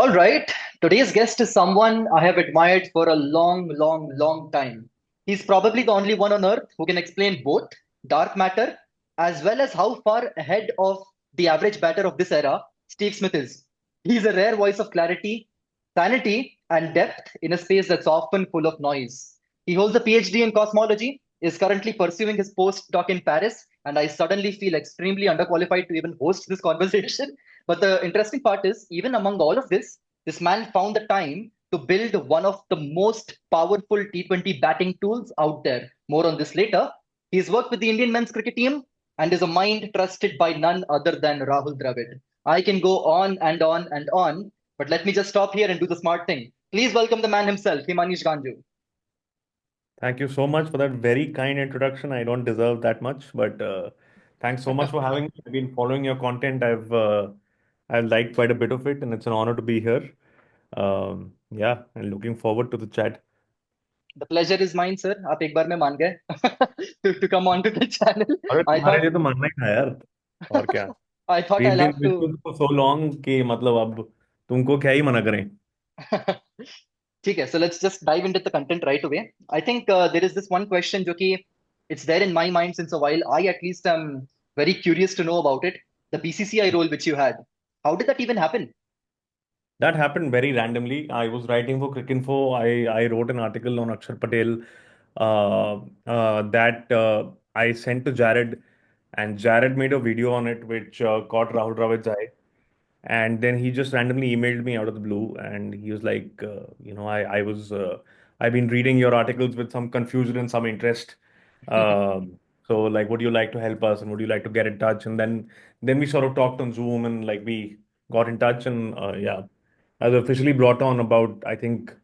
All right, today's guest is someone I have admired for a long, long, long time. He's probably the only one on earth who can explain both dark matter as well as how far ahead of the average batter of this era Steve Smith is. He's a rare voice of clarity, sanity, and depth in a space that's often full of noise. He holds a PhD in cosmology, is currently pursuing his postdoc in Paris, and I suddenly feel extremely underqualified to even host this conversation. But the interesting part is, even among all of this, this man found the time to build one of the most powerful T20 batting tools out there. More on this later. He's worked with the Indian men's cricket team and is a mind trusted by none other than Rahul Dravid. I can go on and on and on, but let me just stop here and do the smart thing. Please welcome the man himself, Himanish Ganjoo. Thank you so much for that very kind introduction. I don't deserve that much, but thanks so much for having me. I've been following your content. I've liked quite a bit of it, and it's an honor to be here. Yeah, and looking forward to the chat. The pleasure is mine, sir. आप एक बार में मान गए to come on to the channel. अरे I तुम्हारे thought लिए तो मानना ही था यार। और क्या। I thought We've I'll been have with you to. for so long कि मतलब अब तुमको क्या ही मना करें। ठीक है, so let's just dive into the content right away. I think there is this one question जो कि it's there in my mind since a while. I at least am very curious to know about it. The BCCI role which you had. How did that even happen? That happened very randomly. I was writing for Cricinfo. I wrote an article on Akshar Patel that I sent to Jared, and Jared made a video on it which caught Rahul Dravid's eye. And then he just randomly emailed me out of the blue, and he was like, I've been reading your articles with some confusion and some interest. So like, would you like to help us, and would you like to get in touch? And then we sort of talked on Zoom, and like we got in touch, and yeah, I was officially brought on about I think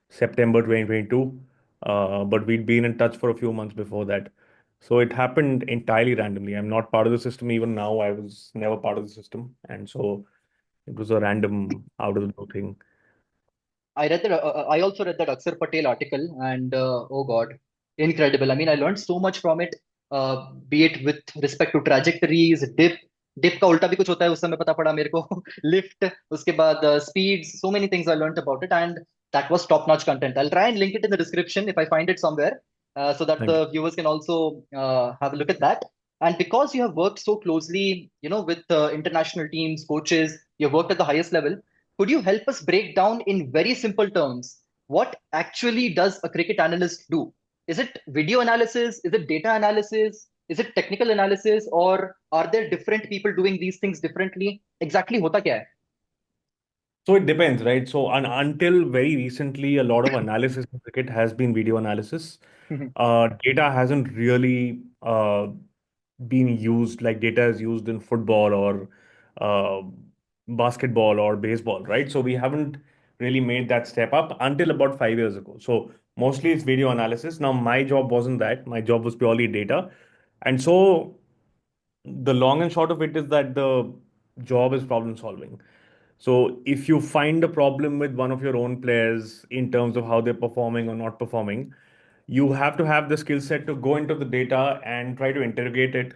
September 2022, but we'd been in touch for a few months before that. So it happened entirely randomly. I'm not part of the system even now. I was never part of the system, and so. It was a random out of the blue thing. I read that. I also read that Akshar Patel article, and oh God, incredible. I mean, I learned so much from it. Be it with respect to trajectories, dip का उल्टा भी कुछ होता है उस समय पता पड़ा मेरे को lift उसके बाद speeds, so many things I learned about it, and that was top-notch content. I'll try and link it in the description if I find it somewhere, so that Thank you. the viewers can also have a look at that. And because you have worked so closely, with international teams, coaches, you've worked at the highest level. Could you help us break down in very simple terms what actually does a cricket analyst do? Is it video analysis? Is it data analysis? Is it technical analysis? Or are there different people doing these things differently? Exactly hota kya So it depends, right? So until very recently, a lot of analysis in cricket has been video analysis. hai? Data hasn't really been used like data is used in football or uh, basketball or baseball, right? So we haven't really made that step up until about 5 years ago. So mostly it's video analysis. Now my job wasn't that. My job was purely data. And so the long and short of it is that the job is problem solving. So if you find a problem with one of your own players in terms of how they're performing or not performing, you have to have the skill set to go into the data and try to interrogate it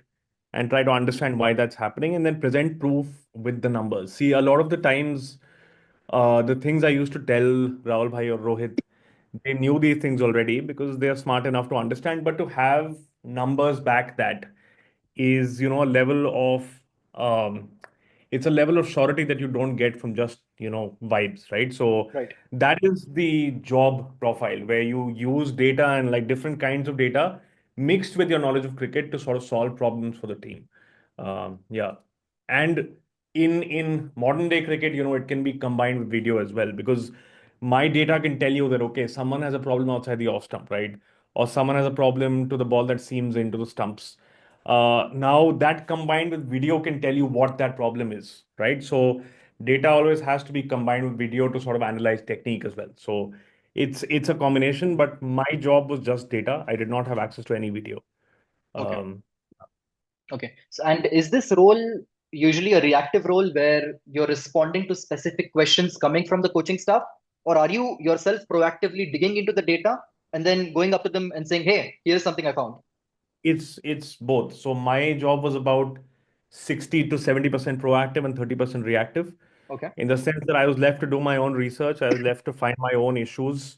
and try to understand why that's happening and then present proof with the numbers. See, a lot of the times, the things I used to tell Rahul Bhai or Rohit, they knew these things already because they are smart enough to understand, but to have numbers back that is, a level of it's a level of surety that you don't get from just, vibes, right? So Right. that is the job profile where you use data and like different kinds of data mixed with your knowledge of cricket to sort of solve problems for the team. Yeah. And in modern day cricket, it can be combined with video as well because my data can tell you that, okay, someone has a problem outside the off stump, right? Or someone has a problem to the ball that seams into the stumps. Now that combined with video can tell you what that problem is, right? So data always has to be combined with video to sort of analyze technique as well. So it's a combination, but my job was just data. I did not have access to any video. Okay. Um, Okay. So, and is this role usually a reactive role where you're responding to specific questions coming from the coaching staff? Or are you yourself proactively digging into the data and then going up to them and saying, hey, here's something I found? it's both. So my job was about 60 to 70% proactive and 30% reactive. Okay. in the sense that I was left to do my own research. I was left to find my own issues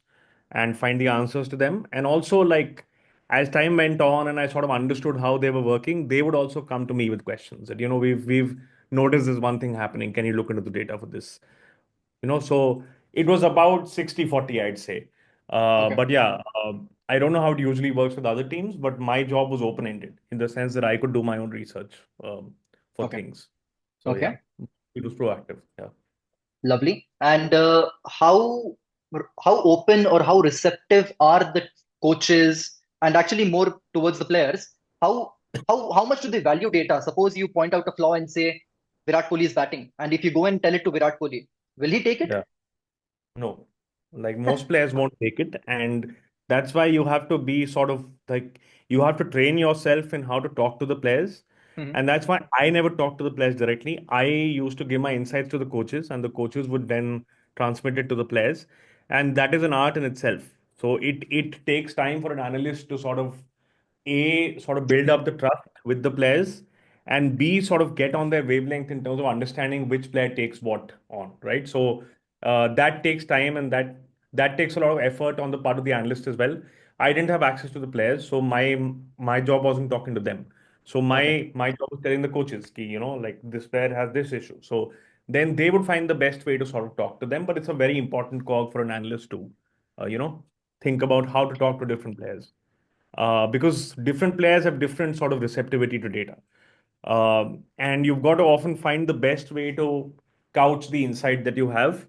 and find the answers to them. And also, like, as time went on and I sort of understood how they were working, they would also come to me with questions that, we've noticed this one thing happening. Can you look into the data for this? So it was about 60-40, I'd say. Okay. But yeah, I don't know how it usually works with other teams, but my job was open-ended in the sense that I could do my own research for Okay. things. So yeah, Okay. it was proactive. Yeah. Lovely. And how open or how receptive are the coaches, and actually more towards the players? How how much do they value data? Suppose you point out a flaw and say Virat Kohli is batting, and if you go and tell it to Virat Kohli, will he take it? Yeah. No, like most players won't take it, and that's why you have to be sort of like you have to train yourself in how to talk to the players, Mhm. and that's why I never talk to the players directly. I used to give my insights to the coaches, and the coaches would then transmit it to the players, and that is an art in itself. So it takes time for an analyst to sort of build up the trust with the players, and B, sort of get on their wavelength in terms of understanding which player takes what on, right? So that takes time, and that takes a lot of effort on the part of the analyst as well. I didn't have access to the players, so my job wasn't talking to them. So Okay. my job was telling the coaches, ki, like this player has this issue. So then they would find the best way to sort of talk to them. But it's a very important call for an analyst to, uh, you know, think about how to talk to different players, because different players have different sort of receptivity to data. And you've got to often find the best way to couch the insight that you have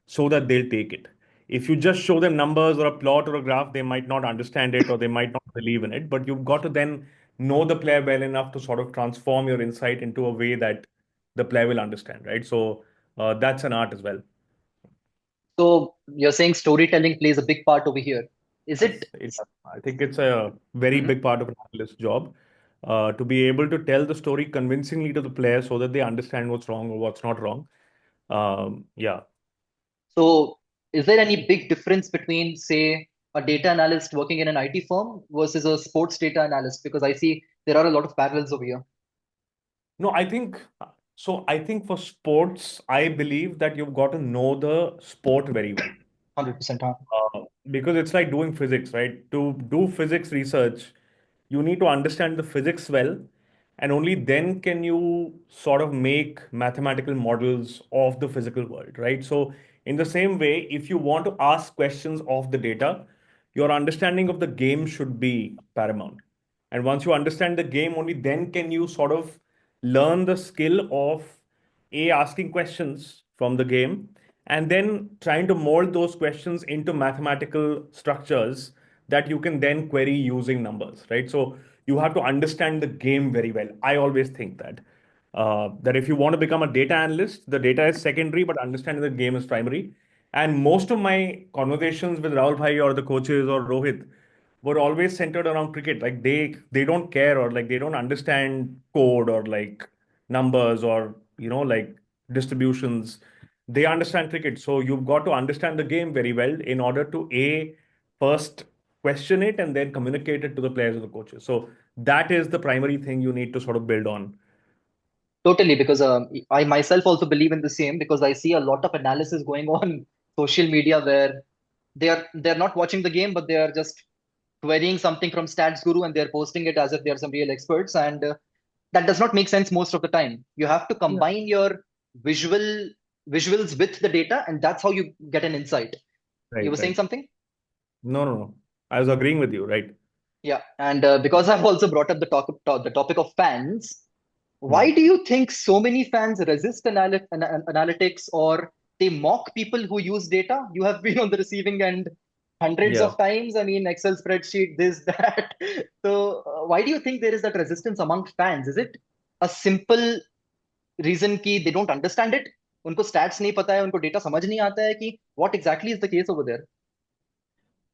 so that they'll take it. If you just show them numbers or a plot or a graph, they might not understand it or they might not believe in it. But you've got to then know the player well enough to sort of transform your insight into a way that the player will understand, right? So that's an art as well. So you're saying storytelling plays a big part over here. Is it? Yes, I think it's a very Mhm. big part of an analyst's job, to be able to tell the story convincingly to the player so that they understand what's wrong or what's not wrong. Yeah. So, is there any big difference between, say, a data analyst working in an IT firm versus a sports data analyst? Because I see there are a lot of parallels over here. No, I think so. I think for sports, I believe that you've got to know the sport very well. 100%. Huh? Because it's like doing physics, right? To do physics research, you need to understand the physics well, and only then can you sort of make mathematical models of the physical world, right? So, in the same way, if you want to ask questions of the data, your understanding of the game should be paramount. And once you understand the game, only then can you sort of learn the skill of asking questions from the game, and then trying to mold those questions into mathematical structures that you can then query using numbers, right? So you have to understand the game very well. I always think that if you want to become a data analyst, the data is secondary, but understanding the game is primary. And most of my conversations with Rahul Bhai or the coaches or Rohit were always centered around cricket. Like they don't care, or like they don't understand code or like numbers or like distributions. They understand cricket. So you've got to understand the game very well in order to first question it and then communicate it to the players and the coaches. So that is the primary thing you need to sort of build on. Totally, because I myself also believe in the same, because I see a lot of analysis going on social media where they're not watching the game, but they are just querying something from Stats Guru and they're posting it as if they're some real experts, and that does not make sense most of the time. You have to Yeah. combine your visual visuals with the data, and that's how you get an insight. You Right, were saying right. something? No, no, no. I was agreeing with you, right? Yeah, and because I've also brought up the topic of fans, Hmm. why do you think so many fans resist analytics, or they mock people who use data? You have been on the receiving end hundreds Yeah. of times. I mean, Excel spreadsheet, this, that. So, why do you think there is that resistance among fans? Is it a simple reason कि they don't understand it? उनको stats नहीं पता है, उनको data समझ नहीं आता है कि what exactly is the case over there?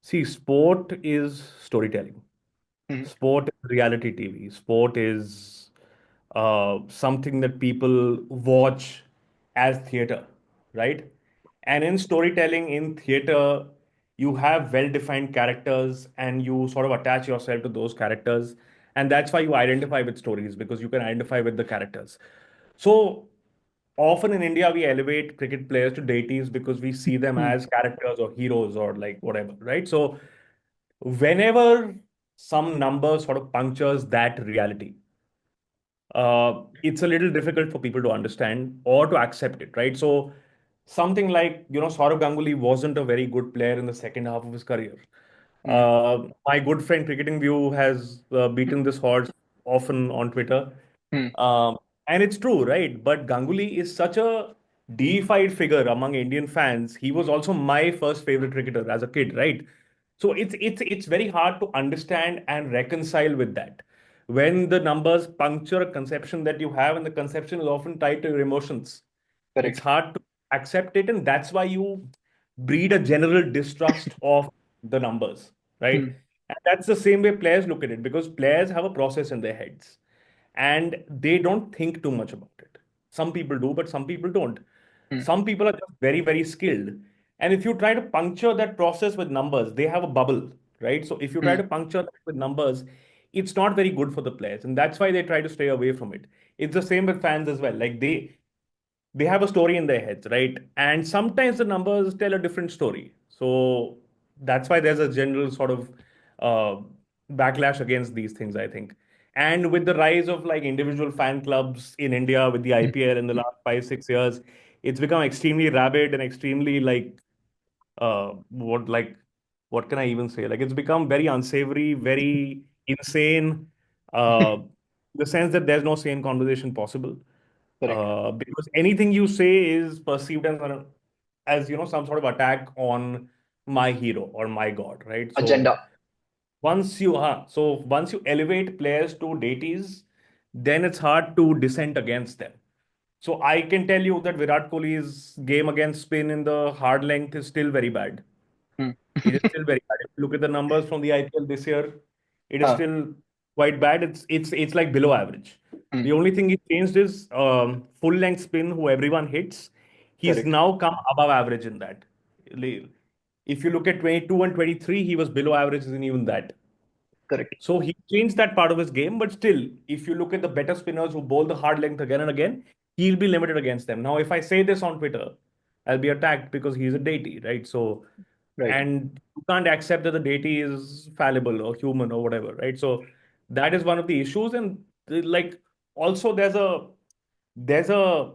See, sport is storytelling. Mhm. Sport is reality TV. Sport is something that people watch as theater, right? And in storytelling, in theater, you have well-defined characters and you sort of attach yourself to those characters. And that's why you identify with stories, because you can identify with the characters. So often in India we elevate cricket players to deities because we see them Hmm. as characters or heroes or like whatever, right? So whenever some number sort of punctures that reality, it's a little difficult for people to understand or to accept it, right? So something like, Saurav Ganguly wasn't a very good player in the second half of his career. Hmm. My good friend Cricketing View has beaten this horse often on Twitter. Hmm. And it's true, right? But Ganguly is such a deified figure among Indian fans. He was also my first favorite cricketer as a kid, right? So it's very hard to understand and reconcile with that. When the numbers puncture a conception that you have, and the conception is often tied to your emotions, it's Correct. hard to accept it, and that's why you breed a general distrust of the numbers, right? Hmm. And that's the same way players look at it because players have a process in their heads and they don't think too much about it. Some people do, but some people don't. Hmm. Some people are just very, very skilled. And if you try to puncture that process with numbers, they have a bubble, right? So if you try Hmm. to puncture that with numbers, it's not very good for the players. And that's why they try to stay away from it. It's the same with fans as well. Like they have a story in their heads, right? And sometimes the numbers tell a different story. So that's why there's a general sort of uh, backlash against these things, I think. And with the rise of like individual fan clubs in India with the Hmm. IPL in the last 5, 6 years, it's become extremely rabid and extremely like what can I even say? Like it's become very unsavory, very insane, in the sense that there's no sane conversation possible. Correct. Because anything you say is perceived as some sort of attack on my hero or my god, right? So Agenda. once you elevate players to deities, then it's hard to dissent against them. So I can tell you that Virat Kohli's game against spin in the hard length is still very bad. Hmm. It is still very bad. If you look at the numbers from the IPL this year, it is Ah. still quite bad. It's like below average. Hmm. The only thing he changed is full length spin, who everyone hits. He's Correct. now come above average in that. If you look at 22 and 23, he was below average in even that. Correct. So he changed that part of his game, but still, if you look at the better spinners who bowl the hard length again and again, he'll be limited against them. Now, if I say this on Twitter, I'll be attacked because he's a deity, right? So, Right. and you can't accept that the deity is fallible or human or whatever, right? So that is one of the issues. And like also there's a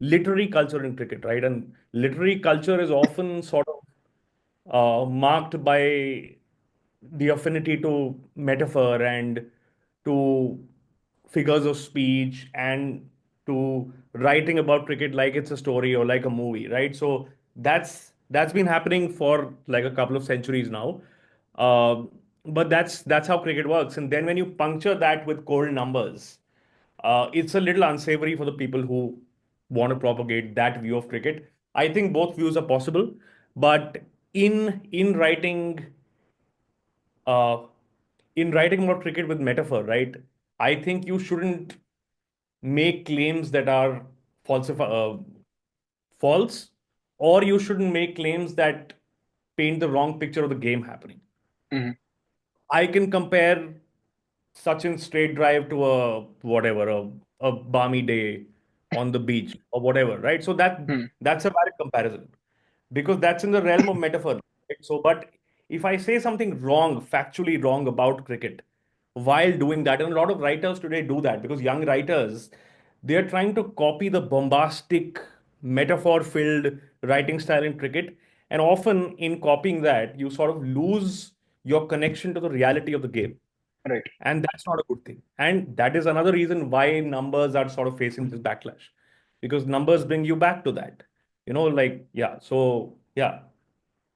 literary culture in cricket, right? And literary culture is often sort of marked by the affinity to metaphor and to figures of speech and to writing about cricket like it's a story or like a movie, right? So that's been happening for like a couple of centuries now. Uh, but that's how cricket works. And then when you puncture that with cold numbers, it's a little unsavory for the people who want to propagate that view of cricket. I think both views are possible, but in writing uh, in writing about cricket with metaphor, right? I think you shouldn't make claims that are false, or you shouldn't make claims that paint the wrong picture of the game happening. Hmm. I can compare Sachin's straight drive to a whatever, a balmy day on the beach or whatever, right? So Hmm. that's a valid comparison because that's in the realm of metaphor. Right? So, but if I say something wrong, factually wrong about cricket, while doing that, and a lot of writers today do that because young writers, they're trying to copy the bombastic, metaphor-filled writing style in cricket, and often in copying that, you sort of lose your connection to the reality of the game. Right. And that's not a good thing. And that is another reason why numbers are sort of facing this backlash because numbers bring you back to that. Yeah. So, yeah,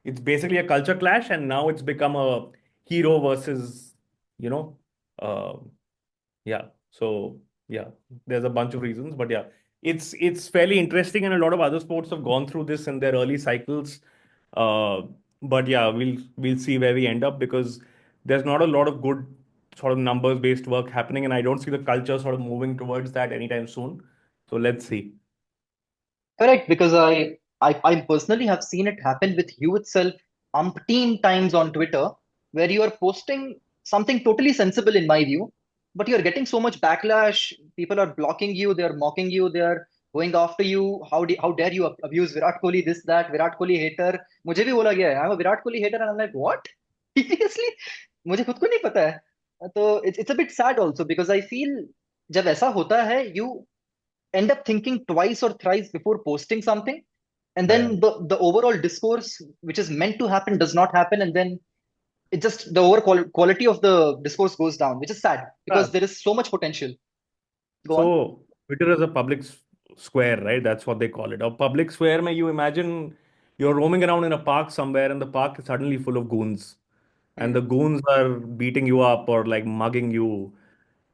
it's basically a culture clash, and now it's become a hero versus, you know, uh, yeah. So, yeah, there's a bunch of reasons, but yeah, it's fairly interesting, and a lot of other sports have gone through this in their early cycles. Uh, but yeah, we'll see where we end up because there's not a lot of good sort of numbers based work happening, and I don't see the culture sort of moving towards that anytime soon. So let's see. Correct, because I personally have seen it happen with you itself umpteen times on Twitter, where you are posting something totally sensible in my view, but you're getting so much backlash. People are blocking you, they're mocking you, they're going after you. How dare you abuse Virat Kohli, this, that, Virat Kohli hater. मुझे भी बोला गया है, I'm a Virat Kohli hater, and I'm like, what? Seriously? मुझे खुद को नहीं पता है. तो it's a bit sad also because I feel जब ऐसा होता है, you end up thinking twice or thrice before posting something, and then Yeah. the overall discourse which is meant to happen does not happen, and then it just the overall quality of the discourse goes down, which is sad Yeah. because there is so much potential. Go on. So Twitter is a public square, right? That's what they call it. A public square, may you imagine you're roaming around in a park somewhere and the park is suddenly full of goons. And Hmm. the goons are beating you up or like mugging you.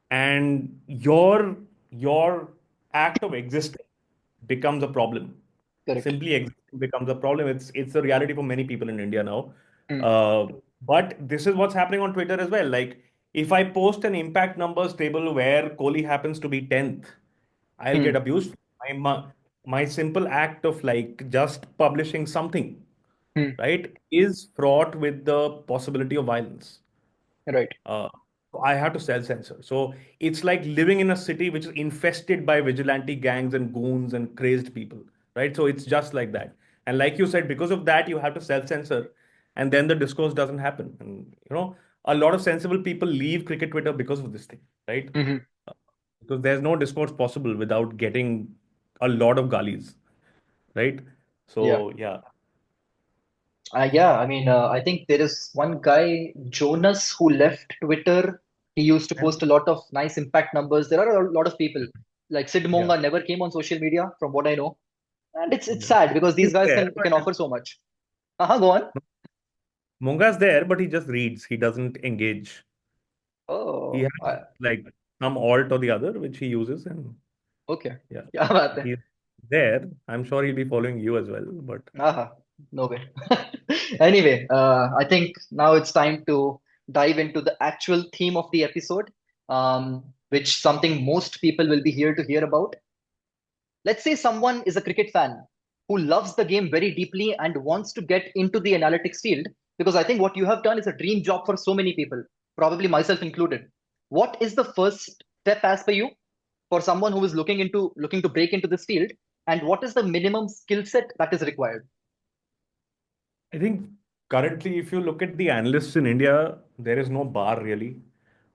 And your act of existing becomes a problem. Correct. Simply existing becomes a problem. It's a reality for many people in India now. Hmm. Uh, but this is what's happening on Twitter as well. Like if I post an impact numbers table where Kohli happens to be 10th, I'll get Hmm. abused. My simple act of like just publishing something, Hmm. right, is fraught with the possibility of violence. Right. Uh, so I have to self-censor. So it's like living in a city which is infested by vigilante gangs and goons and crazed people, right? So it's just like that. And like you said, because of that, you have to self-censor, and then the discourse doesn't happen. And a lot of sensible people leave cricket Twitter because of this thing, right? Hmm. Uh, Because there's no discourse possible without getting a lot of galis, right? Yeah. So yeah, Yeah. I mean, I think there is one guy, Jonas, who left Twitter. He used to yeah, post a lot of nice impact numbers. There are a lot of people like Sid yeah. Monga never came on social media, from what I know, and it's Yeah. sad because He's these guys there, can but offer so much. Go on. Munga's there, but he just reads. He doesn't engage. He Oh, has like some alt or the other which he uses, and okay. yeah, क्या बात है? he's there. I'm sure he'll be following you as well. But No way. Anyway, I think now it's time to dive into the actual theme of the episode, which something most people will be here to hear about. Let's say someone is a cricket fan who loves the game very deeply and wants to get into the analytics field, because I think what you have done is a dream job for so many people, probably myself included. What is the first step as per you for someone who is looking to break into this field, and what is the minimum skill set that is required? I think currently, if you look at the analysts in India, there is no bar really.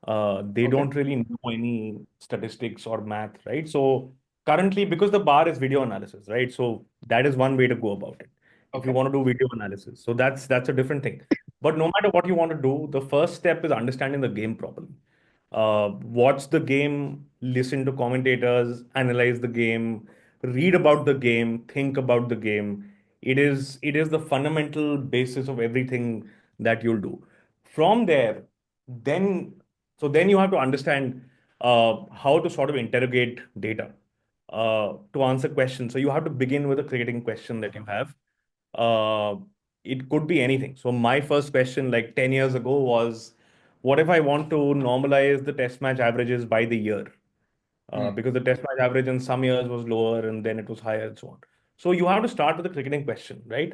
They Okay. don't really know any statistics or math, right? So currently, because the bar is video analysis, right? So that is one way to go about it. If you Okay. want to do video analysis, so that's a different thing. But no matter what you want to do, the first step is understanding the game properly. Watch the game, listen to commentators, analyze the game, read about the game, think about the game. It is the fundamental basis of everything that you'll do. From there, then then you have to understand how to sort of interrogate data to answer questions. So you have to begin with a critical question that you have. Uh, it could be anything. So my first question, like 10 years ago, was, what if I want to normalize the test match averages by the year? Hmm. Because the test match average in some years was lower and then it was higher and so on. So you have to start with a cricketing question, right?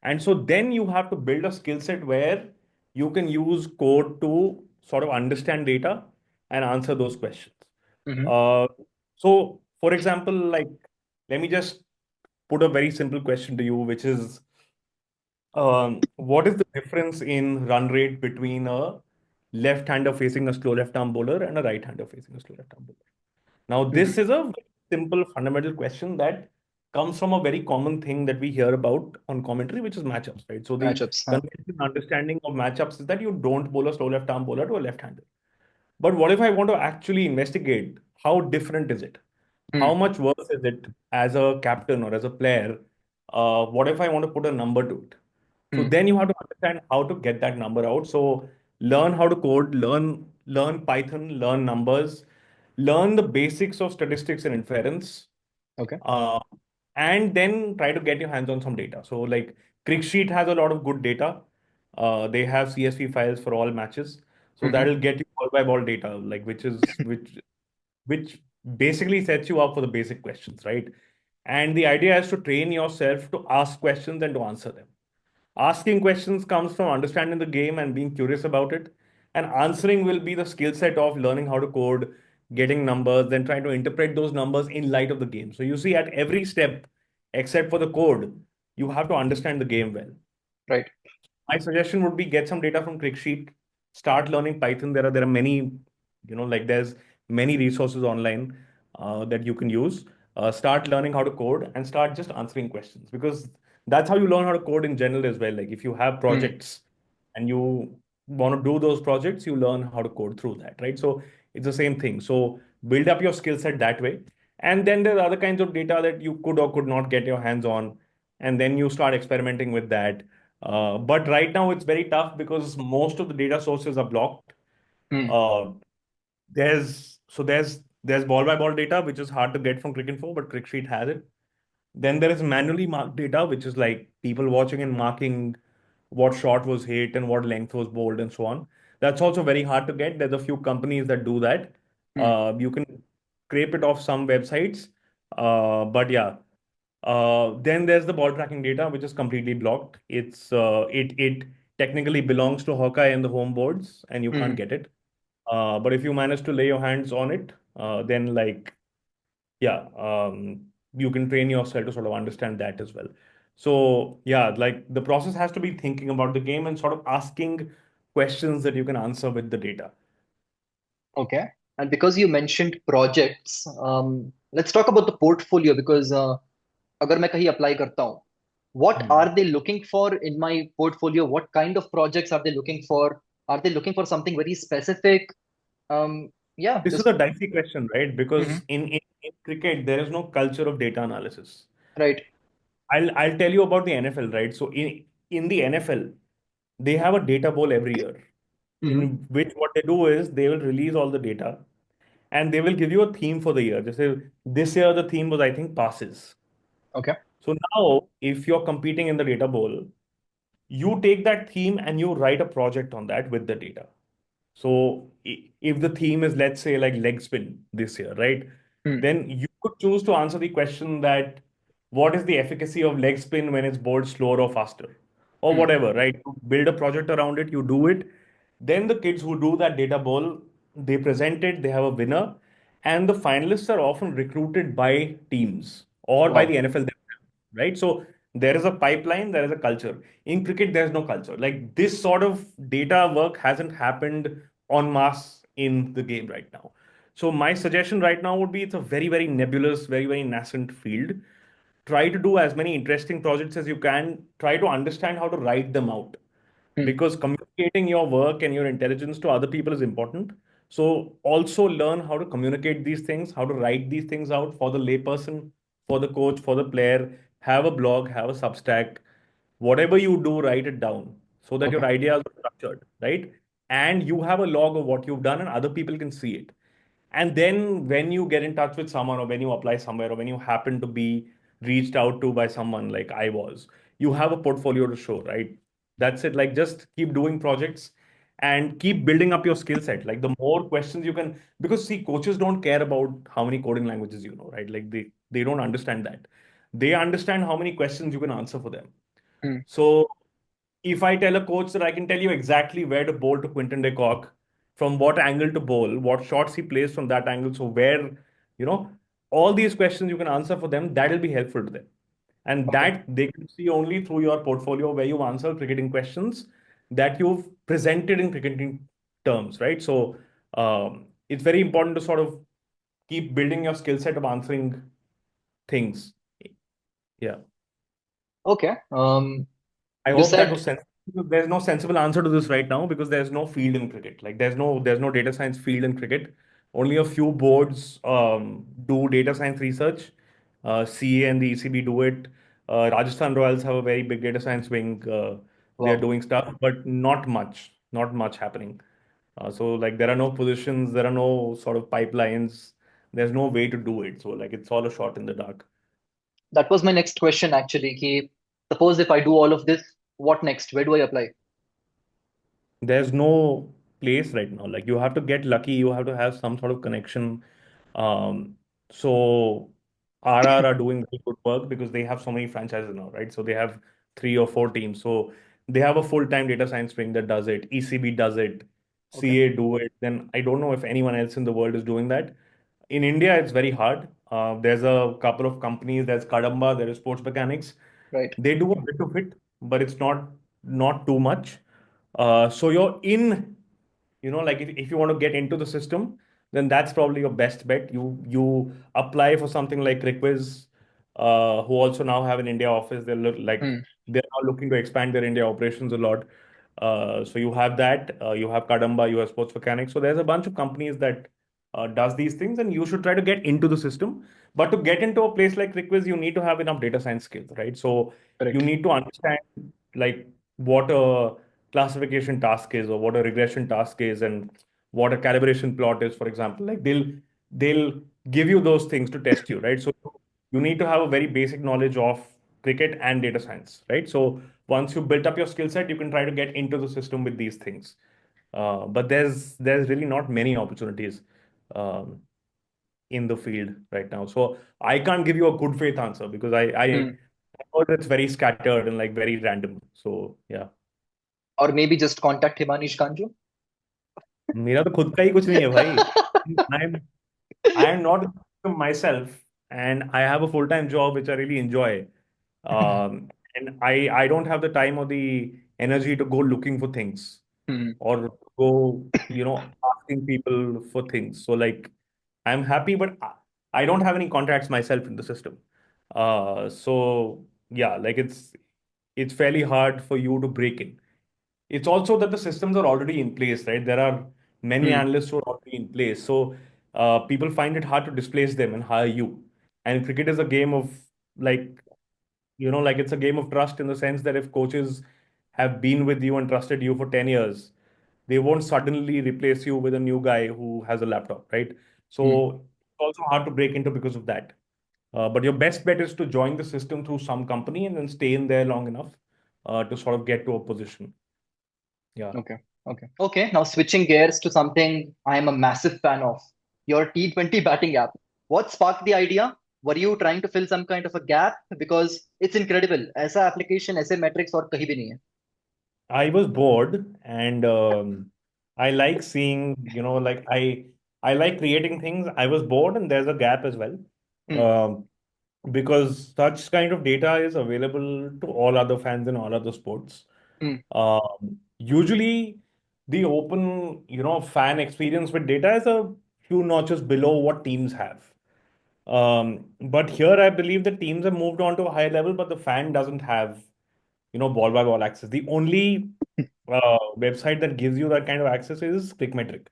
And so then you have to build a skill set where you can use code to sort of understand data and answer those questions. Hmm. Uh, so, for example, like, let me just put a very simple question to you, which is, what is the difference in run rate between a left-hander facing a slow left-arm bowler and a right-hander facing a slow left-arm bowler? Now, Hmm. this is a very simple fundamental question that comes from a very common thing that we hear about on commentary, which is matchups, right? So the Matchups. Huh? conventional understanding of matchups is that you don't bowl a slow left-arm bowler to a left-hander. But what if I want to actually investigate how different is it? How Hmm. much worse is it as a captain or as a player? What if I want to put a number to it? So Hmm. then you have to understand how to get that number out. So learn how to code, learn Python, learn numbers, learn the basics of statistics and inference, Okay. uh, and then try to get your hands on some data. So like ClickSheet has a lot of good data. They have CSV files for all matches. So Hmm. that'll get you ball by ball data, like which basically sets you up for the basic questions, right? And the idea is to train yourself to ask questions and to answer them. Asking questions comes from understanding the game and being curious about it. And answering will be the skill set of learning how to code, getting numbers, then trying to interpret those numbers in light of the game. So you see, at every step, except for the code, you have to understand the game well. Right. My suggestion would be get some data from ClickSheet, start learning Python. There are many, like there's many resources online that you can use. Start learning how to code and start just answering questions, because that's how you learn how to code in general as well. Like if you have Hmm. projects and you want to do those projects, you learn how to code through that, right? So it's the same thing. So build up your skill set that way. And then there are other kinds of data that you could or could not get your hands on. And then you start experimenting with that. But right now it's very tough because most of the data sources are blocked. Hmm. Uh, there's ball by ball data, which is hard to get from Cricinfo, but ClickSheet has it. Then there is manually marked data, which is like people watching and marking what shot was hit and what length was bowled and so on. That's also very hard to get. There's a few companies that do that. Hmm. You can scrape it off some websites. But yeah. Then there's the ball tracking data, which is completely blocked. It technically belongs to Hawkeye and the home boards, and you can't Hmm. get it. But if you manage to lay your hands on it, then like yeah, you can train yourself to sort of understand that as well. So yeah, like the process has to be thinking about the game and sort of asking questions that you can answer with the data. Okay. And because you mentioned projects, let's talk about the portfolio because अगर मैं कहीं apply करता हूँ, what Hmm. are they looking for in my portfolio? What kind of projects are they looking for? Are they looking for something very specific? Yeah, This is just a dicey question, right? Mhm. Because in cricket, there is no culture of data analysis. Right. I'll tell you about the NFL, right? So in the NFL, they have a data bowl every year, Hmm. in which what they do is they will release all the data and they will give you a theme for the year. Just say this year the theme was, I think, passes. Okay. So now, if you're competing in the data bowl, you take that theme and you write a project on that with the data. So if the theme is, let's say, like leg spin this year, right? Hmm. Then you could choose to answer the question that what is the efficacy of leg spin when it's bowled slower or faster, or Hmm. whatever, right? You build a project around it, you do it. Then the kids who do that data bowl, they present it, they have a winner, and the finalists are often recruited by teams or by the Wow. NFL themselves, right? So there is a pipeline, there is a culture. In cricket, there's no culture. Like this sort of data work hasn't happened en masse in the game right now. So my suggestion right now would be it's a very, very nebulous, very, very nascent field. Try to do as many interesting projects as you can. Try to understand how to write them out, Hmm. because communicating your work and your intelligence to other people is important. So also learn how to communicate these things, how to write these things out for the layperson, for the coach, for the player. Have a blog, have a Substack. Whatever you do, write it down so that your Okay. ideas are structured, right? And you have a log of what you've done and other people can see it. And then when you get in touch with someone or when you apply somewhere or when you happen to be reached out to by someone like I was, you have a portfolio to show, right? That's it. Like just keep doing projects and keep building up your skill set. Like the more questions you can, because see, coaches don't care about how many coding languages you know, right? Like they don't understand that. They understand how many questions you can answer for them. Hmm. So if I tell a coach that I can tell you exactly where to bowl to Quinton de Kock, from what angle to bowl, what shots he plays from that angle, so where, you know, all these questions you can answer for them, that will be helpful to them. And Okay. that they can see only through your portfolio where you answer cricketing questions that you've presented in cricketing terms, right? So it's very important to sort of keep building your skill set of answering things. Yeah. Okay. I You hope that said was sensible. There's no sensible answer to this right now because there's no field in cricket. Like there's no data science field in cricket. Only a few boards do data science research. CA and the ECB do it. Rajasthan Royals have a very big data science wing. They are wow. doing stuff, but not much happening. So like there are no positions, there are no sort of pipelines. There's no way to do it. So like it's all a shot in the dark. That was my next question actually. Ki, suppose if I do all of this, what next? Where do I apply? There's no place right now. Like you have to get lucky. You have to have some sort of connection. So RR are doing very good work because they have so many franchises now, right? So they have 3 or 4 teams. So they have a full-time data science wing that does it. ECB does it. Okay. CA do it, then I don't know if anyone else in the world is doing that. In India, it's very hard. There's a couple of companies. There's Kadamba, there is Sports Mechanics. Right. They do a bit of it, but it's not too much. So you're in, like if you want to get into the system, then that's probably your best bet. You apply for something like Requiz, who also now have an India office. Hmm. They're now looking to expand their India operations a lot. So you have that, you have Kadamba, you have Sports Mechanics. So there's a bunch of companies that does these things, and you should try to get into the system. But to get into a place like Requiz, you need to have enough data science skills, right? So you Correct. need to understand like what a classification task is or what a regression task is and what a calibration plot is, for example. Like they'll give you those things to test you, right? So you need to have a very basic knowledge of cricket and data science, right? So once you built up your skill set, you can try to get into the system with these things. But there's really not many opportunities um, in the field right now. So I can't give you a good faith answer because I Hmm. heard it's very scattered and like very random. So yeah. Or maybe just contact Himanish Ganjoo. मेरा तो खुद का ही कुछ नहीं है भाई. I'm I am not myself, and I have a full-time job which I really enjoy. And I don't have the time or the energy to go looking for things Hmm. or go, asking people for things. So like I'm happy, but I don't have any contacts myself in the system. So yeah, like it's fairly hard for you to break in. It's also that the systems are already in place, right? There are many Hmm. analysts who are already in place. So people find it hard to displace them and hire you. And cricket is a game of like, like it's a game of trust in the sense that if coaches have been with you and trusted you for 10 years, they won't suddenly replace you with a new guy who has a laptop, right? Hmm. So it's also hard to break into because of that. But your best bet is to join the system through some company and then stay in there long enough to sort of get to a position. Yeah. Okay. Okay. Okay. Now switching gears to something I am a massive fan of. Your T20 batting app. What sparked the idea? Were you trying to fill some kind of a gap? Because it's incredible. ऐसा application, ऐसे metrics और कहीं भी नहीं है. I was bored and I like seeing, like I like creating things. I was bored and there's a gap as well. Hmm. Um, because such kind of data is available to all other fans in all other sports. Hmm. Usually the open, fan experience with data is a few notches below what teams have. But here I believe the teams have moved on to a higher level, but the fan doesn't have, ball by ball access. The only website that gives you that kind of access is Clickmetric,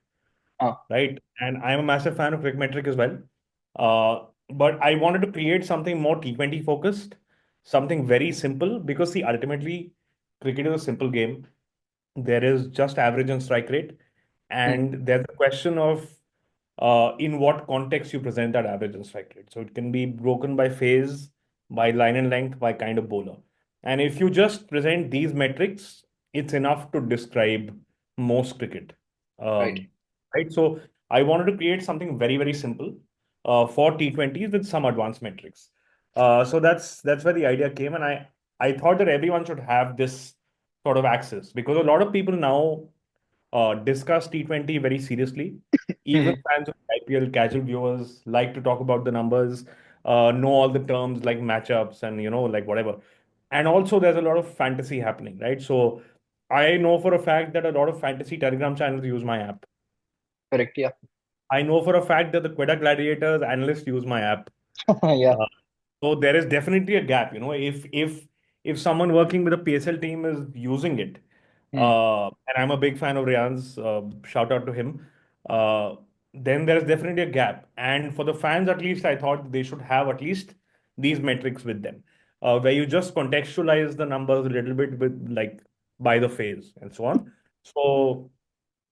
Ah. right? And I'm a massive fan of Clickmetric as well. But I wanted to create something more T20 focused, something very simple because see, ultimately, cricket is a simple game. There is just average and strike rate, Hmm. and there's a question of in what context you present that average and strike rate. So it can be broken by phase, by line and length, by kind of bowler. And if you just present these metrics, it's enough to describe most cricket. Right. Um, right. So I wanted to create something very, very simple for T20s with some advanced metrics. So that's where the idea came, and I thought that everyone should have this sort of access because a lot of people now discuss T20 very seriously. Even Hmm. fans of IPL, casual viewers like to talk about the numbers, know all the terms like matchups and like whatever. And also, there's a lot of fantasy happening, right? So I know for a fact that a lot of fantasy Telegram channels use my app. Correct. Yeah. I know for a fact that the Quetta Gladiators analysts use my app. Yeah. Uh, so there is definitely a gap, if someone working with a PSL team is using it, Hmm. and I'm a big fan of Ryan's, shout out to him. Uh, then there is definitely a gap, and for the fans at least, I thought they should have at least these metrics with them, where you just contextualize the numbers a little bit with like by the phase and so on. So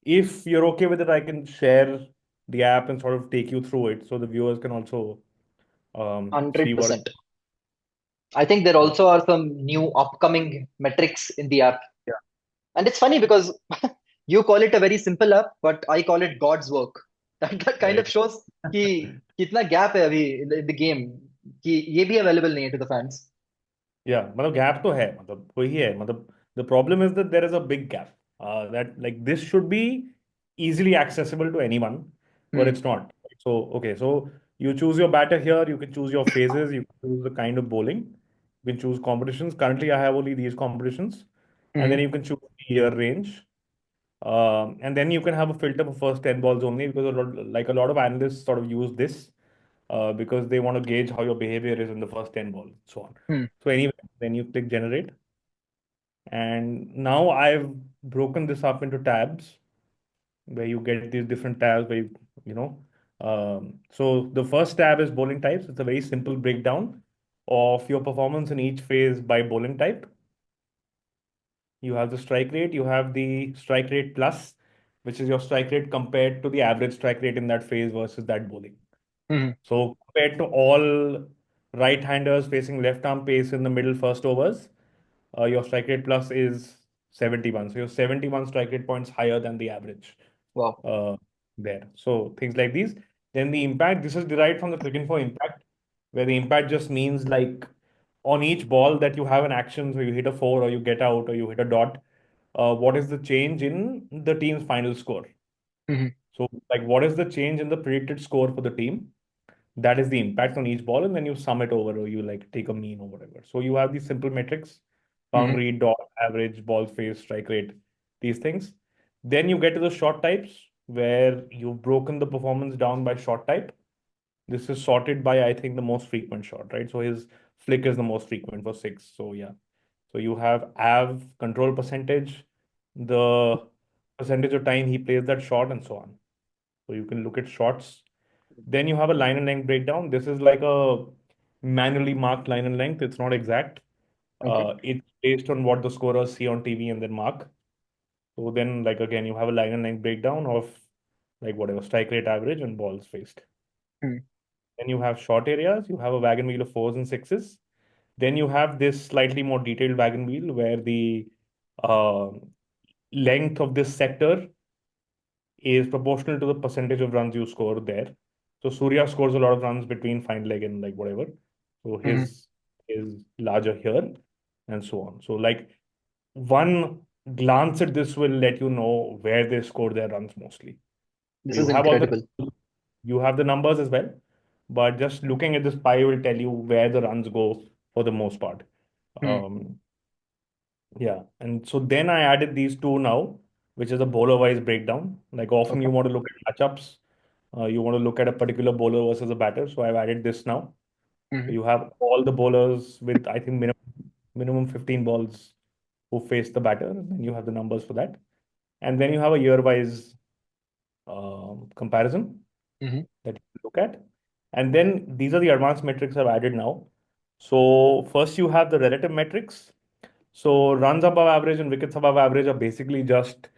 if you're okay with it, I can share the app and sort of take you through it so the viewers can also see what. 100%. I think there Yeah. also are some new upcoming metrics in the app. Yeah. And it's funny because you call it a very simple app, but I call it God's work. That kind Right. of shows कि कितना gap है अभी in the game कि ये भी available नहीं है to the fans. Yeah, मतलब गैप तो है मतलब वही है मतलब the problem is that there is a big gap that like this should be easily accessible to anyone, but Hmm. it's not. So, okay, so you choose your batter here, you can choose your phases, you can choose the kind of bowling, you can choose competitions. Currently, I have only these competitions, and then Hmm. you can choose the year range. And then you can have a filter for first 10 balls only because a lot of analysts sort of use this because they want to gauge how your behavior is in the first 10 balls, so on. Hmm. So anyway, then you click generate. And now I've broken this up into tabs where you get these different tabs where you know. So the first tab is bowling types. It's a very simple breakdown of your performance in each phase by bowling type. You have the strike rate, you have the strike rate plus, which is your strike rate compared to the average strike rate in that phase versus that bowling. Hmm. So compared to all right-handers facing left-arm pace in the middle first overs, your strike rate plus is 71. So your 71 strike rate points higher than the average Wow. uh, there. So things like these. Then the impact, this is derived from the cricket for impact, where the impact just means like on each ball that you have an action, so you hit a four or you get out or you hit a dot, what is the change in the team's final score? Hmm. So like what is the change in the predicted score for the team? That is the impact on each ball, and then you sum it over or you like take a mean or whatever. So you have these simple metrics, Hmm. boundary, dot, average, ball face, strike rate, these things. Then you get to the shot types where you've broken the performance down by shot type. This is sorted by, I think, the most frequent shot, right? So his flick is the most frequent for six. So yeah. So you have AV, control percentage, the percentage of time he plays that shot, and so on. So you can look at shots. Then you have a line and length breakdown. This is like a manually marked line and length. It's not exact. Okay. It's based on what the scorers see on TV and then mark. So then, like again, you have a line and length breakdown of like whatever strike rate average and balls faced. Hmm. Then you have short areas. You have a wagon wheel of fours and sixes. Then you have this slightly more detailed wagon wheel where the uh, length of this sector is proportional to the percentage of runs you score there. So Surya scores a lot of runs between fine leg and like whatever. So Hmm. his is larger here and so on. So like one glance at this will let you know where they score their runs mostly. This You is have also incredible. you have the numbers as well, but just looking at this pie will tell you where the runs go for the most part. Hmm. Um, yeah, and so then I added these two now, which is a bowler-wise breakdown. Like often you Okay. want to look at matchups, you want to look at a particular bowler versus a batter. So I've added this now. So Hmm. you have all the bowlers with I think minimum 15 balls who face the batter, and then you have the numbers for that. And then you have a year-wise comparison Hmm. that you look at. And then these are the advanced metrics I've added now. So first you have the relative metrics. So runs above average and wickets above average are basically just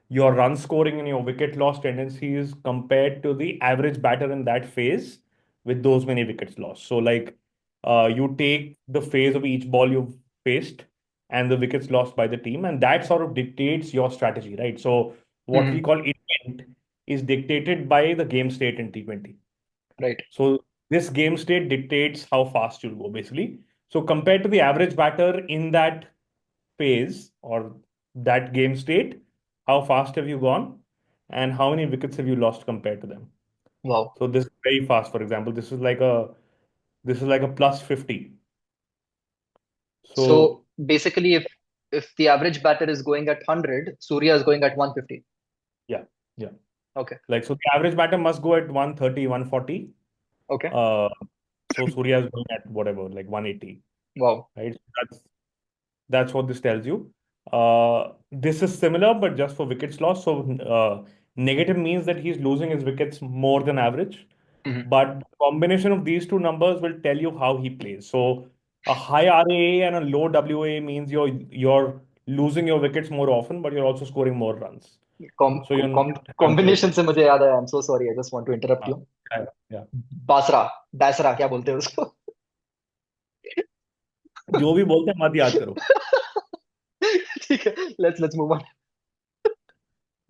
your run scoring and your wicket loss tendencies compared to the average batter in that phase with those many wickets lost. So like you take the phase of each ball you've faced and the wickets lost by the team, and that sort of dictates your strategy, right? So what we Hmm. call intent is dictated by the game state in T20. Right. So this game state dictates how fast you'll go, basically. So compared to the average batter in that phase or that game state, how fast have you gone and how many wickets have you lost compared to them? Wow. So this is very fast, for example. This is like a plus 50. So So basically, if the average batter is going at 100, Surya is going at 150. yeah, yeah. Okay. Like so the average batter must go at 130, 140. Okay. Uh, so Surya is going at whatever, like 180, Wow. right? So that's what this tells you. This is similar, but just for wickets lost. So negative means that he's losing his wickets more than average. Hmm. But the combination of these two numbers will tell you how he plays. So a high RAA and a low WA means you're losing your wickets more often, but you're also scoring more runs. So your net combination calculation. से मुझे याद आया, I am so sorry, I just want to interrupt हाँ, you. yeah, yeah. बासरा, बैसरा क्या बोलते हैं उसको? जो भी बोलते हैं मत याद करो. ठीक है, let's move on.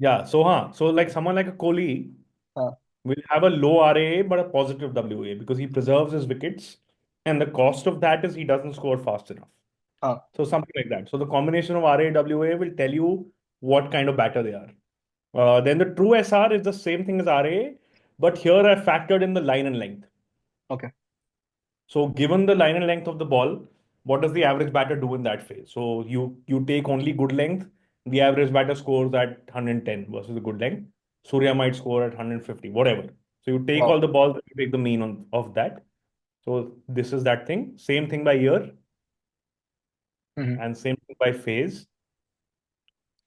Yeah. So so like someone like a Kohli हाँ. will have a low RAA but a positive WA because he preserves his wickets, and the cost of that is he doesn't score fast enough. हाँ. So something like that. So the combination of RAA WA will tell you what kind of batter they are. Then the true SR is the same thing as RA, but here I factored in the line and length. Okay. So given the line and length of the ball, what does the average batter do in that phase? So you take only good length. The average batter scores at 110 versus the good length. Surya might score at 150, whatever. So you take all Wow. the balls, you take the mean of that. So this is that thing. Same thing by year Hmm. and same thing by phase.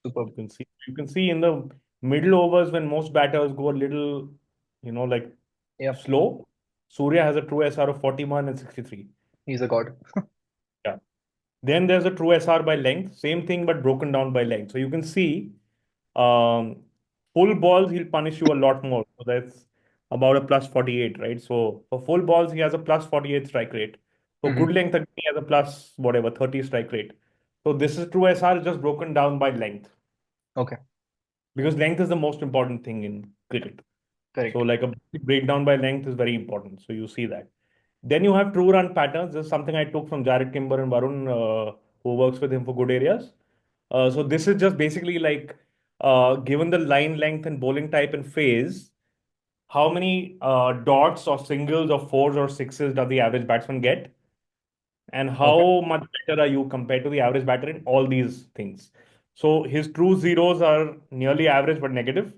Superb. You can see in the middle overs when most batters go a little, like Yep. slow. Surya has a true SR of 41 and 63. He's a god. Yeah. Then there's a true SR by length, same thing but broken down by length. So you can see um, full balls, he'll punish you a lot more. So that's about a plus 48, right? So for full balls, he has a plus 48 strike rate. For Hmm. good length, again, he has a plus whatever, 30 strike rate. So this is true SR just broken down by length Okay. because length is the most important thing in cricket. So Correct. like a breakdown by length is very important. So you see that. Then you have true run patterns. This is something I took from Jared Kimber and Varun, who works with him for good areas. So this is just basically like given the line length and bowling type and phase, how many dots or singles or fours or sixes does the average batsman get? And Okay. how much better are you compared to the average batter in all these things? So his true zeros are nearly average but negative.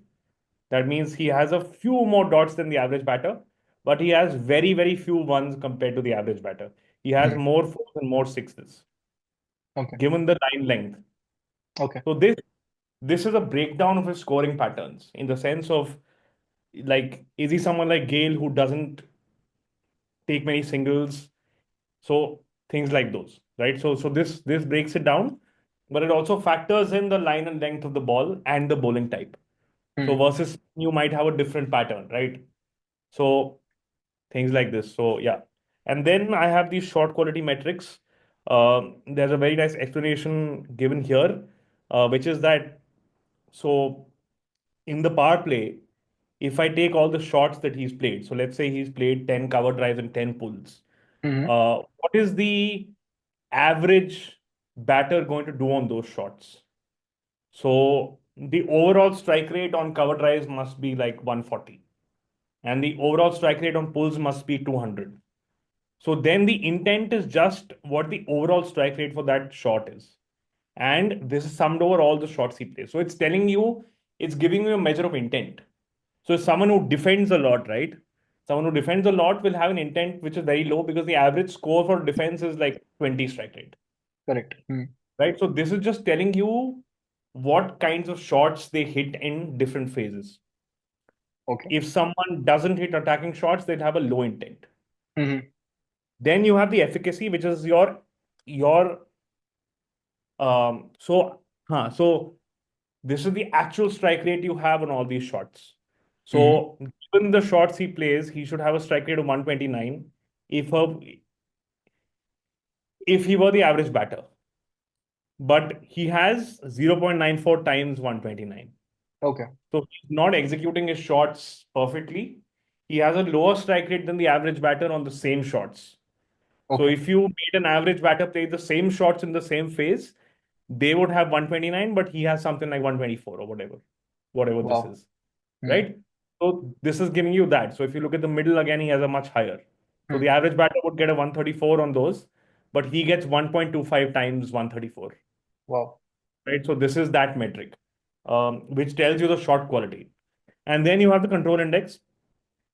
That means he has a few more dots than the average batter, but he has very, very few ones compared to the average batter. He has Hmm. more fours and more sixes, Okay. given the line length. Okay. So this is a breakdown of his scoring patterns in the sense of like, is he someone like Gale who doesn't take many singles? So things like those, right? So this breaks it down, but it also factors in the line and length of the ball and the bowling type. So Hmm. versus you might have a different pattern, right? So things like this. So yeah, and then I have these short quality metrics. There's a very nice explanation given here, which is that so in the power play, if I take all the shots that he's played, so let's say he's played 10 cover drives and 10 pulls, Hmm. what is the average batter going to do on those shots? So the overall strike rate on cover drives must be like 140, and the overall strike rate on pulls must be 200. So then the intent is just what the overall strike rate for that shot is. And this is summed over all the shots he plays. So it's telling you, it's giving you a measure of intent. So someone who defends a lot, right? Someone who defends a lot will have an intent which is very low because the average score for defense is like 20 strike rate, Correct. Hmm. right? So this is just telling you what kinds of shots they hit in different phases. Okay. If someone doesn't hit attacking shots, they'll have a low intent. Hmm. Then you have the efficacy, which is your so this is the actual strike rate you have on all these shots. Hmm. So given the shots he plays, he should have a strike rate of 129 if if he were the average batter. But he has 0.94 times 129. Okay. So he's not executing his shots perfectly. He has a lower strike rate than the average batter on the same shots. So Okay. if you made an average batter play the same shots in the same phase, they would have 129, but he has something like 124 or whatever this Wow. is, Hmm. right? So this is giving you that. So if you look at the middle again, he has a much higher. So the Hmm. average batter would get a 134 on those, but he gets 1.25 times 134, Wow. right? So this is that metric, which tells you the shot quality. And then you have the control index.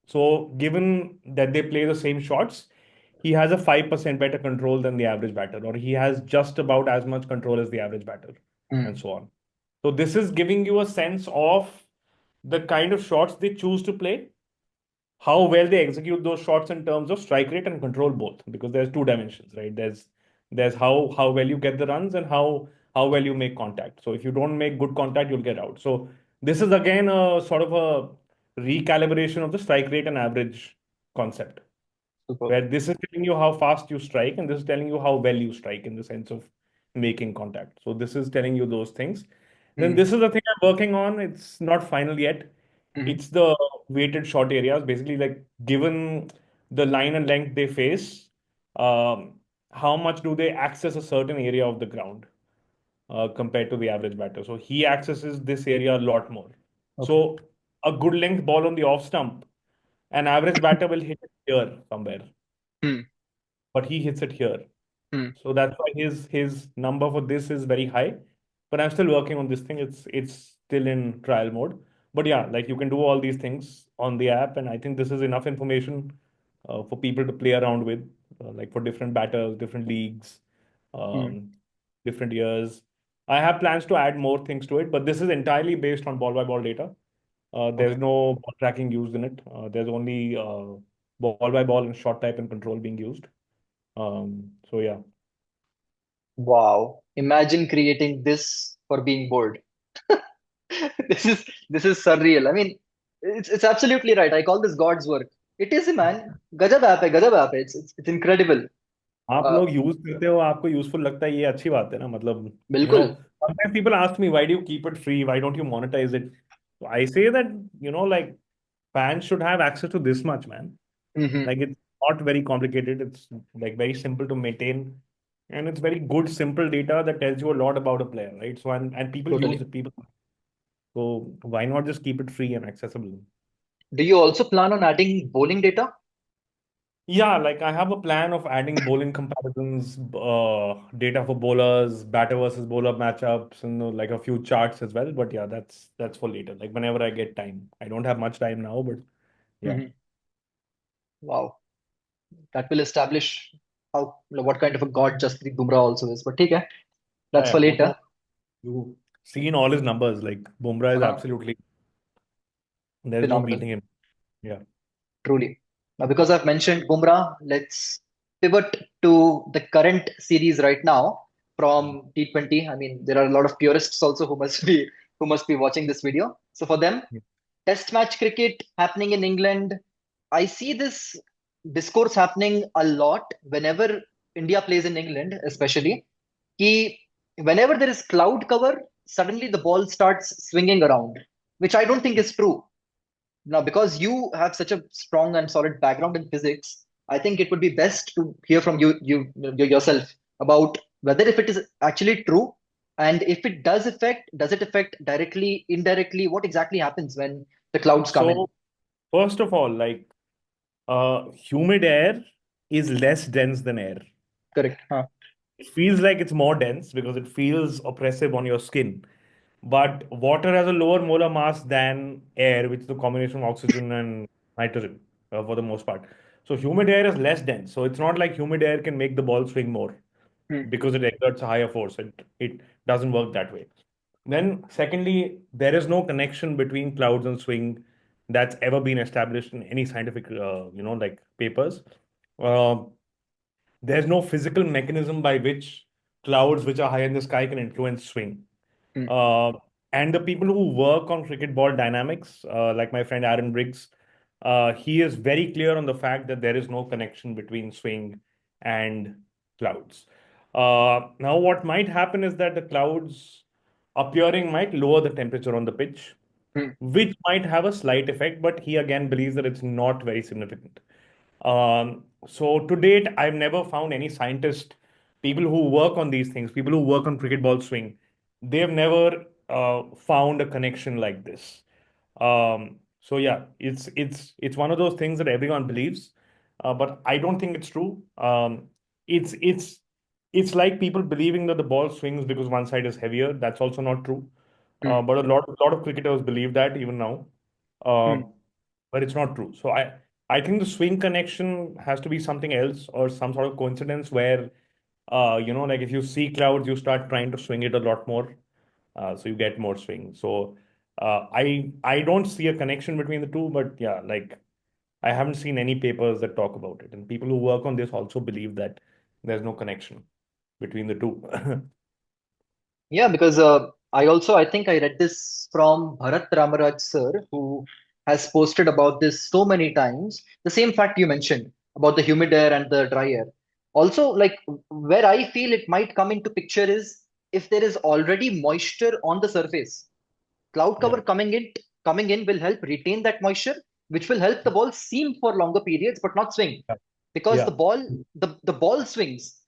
So given that they play the same shots, he has a 5% better control than the average batter, or he has just about as much control as the average batter, and Hmm. so on. So this is giving you a sense of the kind of shots they choose to play, how well they execute those shots in terms of strike rate and control both, because there's two dimensions, right? There's how well you get the runs and how well you make contact. So if you don't make good contact, you'll get out. So this is again a sort of a recalibration of the strike rate and average concept, Superb. where this is telling you how fast you strike and this is telling you how well you strike in the sense of making contact. So this is telling you those things. Then Hmm. this is the thing I'm working on. It's not final yet. Hmm. It's the weighted short areas. Basically, like given the line and length they face, um, how much do they access a certain area of the ground compared to the average batter? So he accesses this area a lot more. Okay. So a good length ball on the off stump, an average batter will hit it here somewhere, Hmm. but he hits it here. Hmm. So that's why his number for this is very high. But I'm still working on this thing. It's still in trial mode. But yeah, like you can do all these things on the app, and I think this is enough information for people to play around with, like for different batters, different leagues, Hmm. um, different years. I have plans to add more things to it, but this is entirely based on ball by ball data. There's Okay. no ball tracking used in it. There's only ball by ball and shot type and control being used. So yeah. Wow. Imagine creating this for being bored. This is surreal. I mean, it's absolutely right. I call this God's work. It is, man. Gajab app hai, gajab app hai. It's incredible. आप Uh, लोग use करते हो आपको useful लगता है ये अच्छी बात है ना मतलब यू नो बिल्कुल. sometimes people ask me why do you keep it free why don't you monetize it so I say that like fans should have access to this much man Hmm. like it's not very complicated it's like very simple to maintain and it's very good simple data that tells you a lot about a player right so and people use Totally. it people so why not just keep it free and accessible. Do you also plan on adding bowling data? Yeah, like I have a plan of adding bowling comparisons, data for bowlers, batter versus bowler matchups, and like a few charts as well. But yeah, that's for later. Like whenever I get time. I don't have much time now, but yeah. Hmm. Wow. That will establish how what kind of a god Jasprit Bumrah also is. But okay, Yeah, that's yeah. for वो later. तो you seen all his numbers. Like Bumrah is Uh-huh. absolutely there's no Phenomenal. beating him. Yeah. Truly. Now, because I've mentioned Bumrah, let's pivot to the current series right now from T20. I mean, there are a lot of purists also who must be watching this video. So for them, Test match cricket happening in England. I see this discourse happening a lot whenever India plays in England, especially. Ki whenever there is cloud cover, suddenly the ball starts swinging around, which I don't think is true. Now, because you have such a strong and solid background in physics, I think it would be best to hear from you yourself about whether if it is actually true, and if it does it affect directly, indirectly? What exactly happens when the clouds come in? So first of all, like humid air is less dense than air. Correct. Huh. It feels like it's more dense because it feels oppressive on your skin. But water has a lower molar mass than air, which is the combination of oxygen and nitrogen for the most part. So humid air is less dense. So it's not like humid air can make the ball swing more Hmm. because it exerts a higher force. It doesn't work that way. Then, secondly, there is no connection between clouds and swing that's ever been established in any scientific, like papers. Uh, there's no physical mechanism by which clouds which are high in the sky can influence swing. Hmm. Uh, and the people who work on cricket ball dynamics, like my friend Aaron Briggs, he is very clear on the fact that there is no connection between swing and clouds. Now, what might happen is that the clouds appearing might lower the temperature on the pitch, Hmm. which might have a slight effect, but he again believes that it's not very significant. So to date, I've never found any scientist, people who work on these things, people who work on cricket ball swing, they've never found a connection like this. So yeah, it's one of those things that everyone believes, but I don't think it's true. It's it's it's like people believing that the ball swings because one side is heavier. That's also not true. Hmm. But a lot of cricketers believe that even now. Hmm. Um, but it's not true. So I think the swing connection has to be something else or some sort of coincidence where like if you see clouds, you start trying to swing it a lot more, so you get more swing. So I don't see a connection between the two, but yeah, like I haven't seen any papers that talk about it, and people who work on this also believe that there's no connection between the two. Yeah, because I think I read this from Bharat Ramaraj sir, who has posted about this so many times. The same fact you mentioned about the humid air and the dry air. Also, like where I feel it might come into picture is if there is already moisture on the surface. Cloud Yeah, cover coming in will help retain that moisture, which will help the ball seam for longer periods but not swing. yeah, Because the yeah, ball the ball swings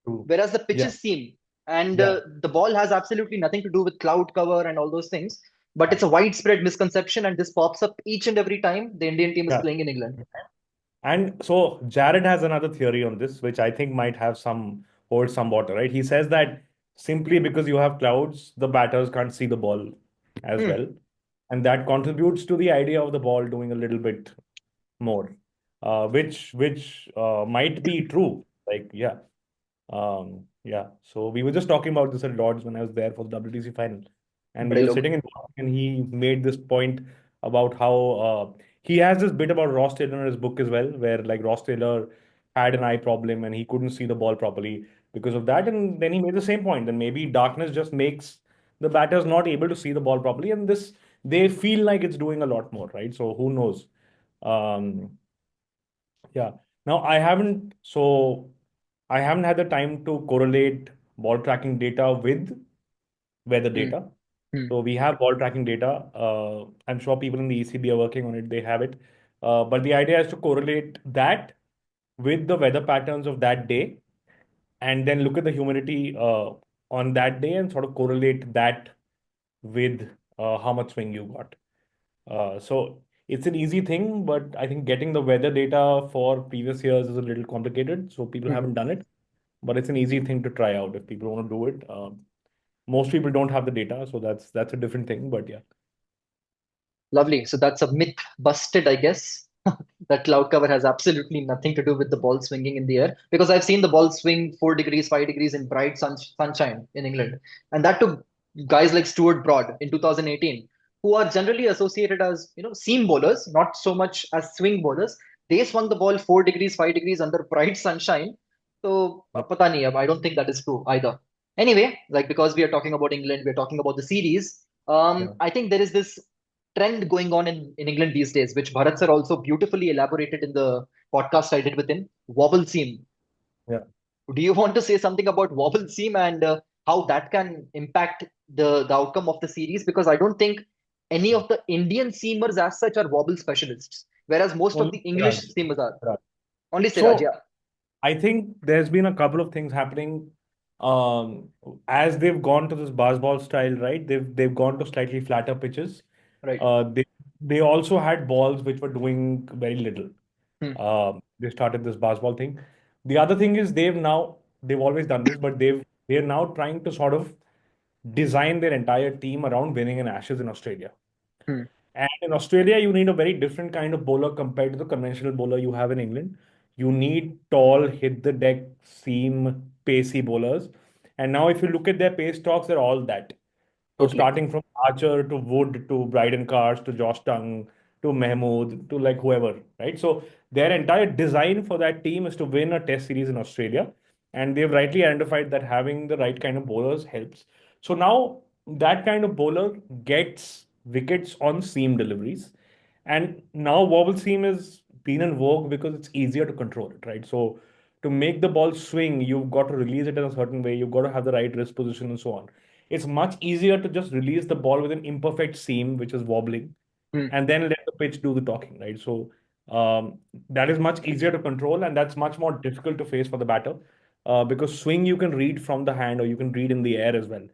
true. whereas the Yeah, pitches seam and yeah, the ball has absolutely nothing to do with cloud cover and all those things. but it's a widespread misconception, and this pops up each and every time the Indian team is Yeah. playing in England. And so Jared has another theory on this, which I think might have some hold some water, right? He says that simply because you have clouds, the batters can't see the ball as Hmm. well. And that contributes to the idea of the ball doing a little bit more, which might be true. Like, yeah. Yeah. So we were just talking about this at Lords when I was there for the WTC final, and we बड़े were लोग. sitting in and he made this point about how he has this bit about Ross Taylor in his book as well, where like Ross Taylor had an eye problem and he couldn't see the ball properly because of that, and then he made the same point that maybe darkness just makes the batters not able to see the ball properly, and this they feel like it's doing a lot more, right? So who knows? Um, yeah. Now I haven't had the time to correlate ball tracking data with weather Hmm. data. Hmm. So we have ball tracking data. I'm sure people in the ECB are working on it. They have it. But the idea is to correlate that with the weather patterns of that day and then look at the humidity on that day and sort of correlate that with how much swing you got. So it's an easy thing, but I think getting the weather data for previous years is a little complicated. So people Hmm. haven't done it, but it's an easy thing to try out if people want to do it. Most people don't have the data, so that's a different thing. But yeah, Lovely. So that's a myth busted, I guess. That cloud cover has absolutely nothing to do with the ball swinging in the air, because I've seen the ball swing 4 degrees, 5 degrees in bright sunshine in England, and that took guys like Stuart Broad in 2018, who are generally associated as seam bowlers, not so much as swing bowlers. They swung the ball 4 degrees, 5 degrees under bright sunshine. So yeah, pata nahi, I don't think that is true either. Anyway, like because we are talking about England, we are talking about the series. yeah, I think there is this trend going on in England these days, which Bharat sir also beautifully elaborated in the podcast I did with him. Wobble seam. yeah. Do you want to say something about wobble seam and how that can impact the outcome of the series? Because I don't think any of the Indian seamers as such are wobble specialists, whereas most of Only the English Siraj. seamers are. Siraj. Only Siraj, So yeah. I think there's been a couple of things happening um, as they've gone to this baseball style, right? They've gone to slightly flatter pitches. Right. They also had balls which were doing very little. Hmm. They started this baseball thing. The other thing is they've always done this, but they're now trying to sort of design their entire team around winning an Ashes in Australia. Hmm. And in Australia, you need a very different kind of bowler compared to the conventional bowler you have in England. You need tall, hit the deck, seam, pacey bowlers. And now, if you look at their pace stocks, they're all that. So Totally. starting from Archer to Wood to Bryden Cars to Josh Tongue to Mahmood to like whoever, right? So their entire design for that team is to win a test series in Australia. And they've rightly identified that having the right kind of bowlers helps. So now that kind of bowler gets wickets on seam deliveries. And now wobble seam is been in vogue because it's easier to control it, right? So to make the ball swing, you've got to release it in a certain way. You've got to have the right wrist position and so on. It's much easier to just release the ball with an imperfect seam, which is wobbling, Hmm. and then let the pitch do the talking, right? So that is much easier to control, and that's much more difficult to face for the batter because swing you can read from the hand or you can read in the air as well.